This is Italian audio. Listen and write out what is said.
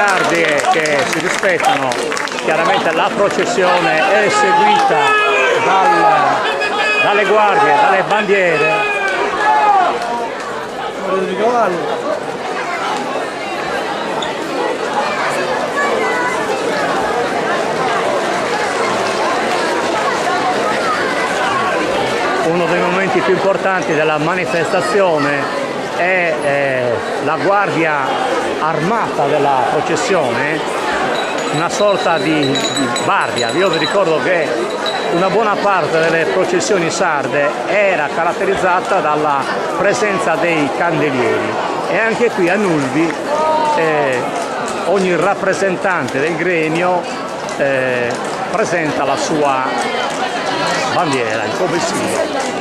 sardi che si rispettano. Chiaramente la processione è seguita dalle guardie, dalle bandiere. Uno dei momenti più importanti della manifestazione è la guardia armata della processione, una sorta di guardia. Io vi ricordo che una buona parte delle processioni sarde era caratterizzata dalla presenza dei candelieri e anche qui a Nulvi ogni rappresentante del gremio presenta la sua bandiera, il come simbolo.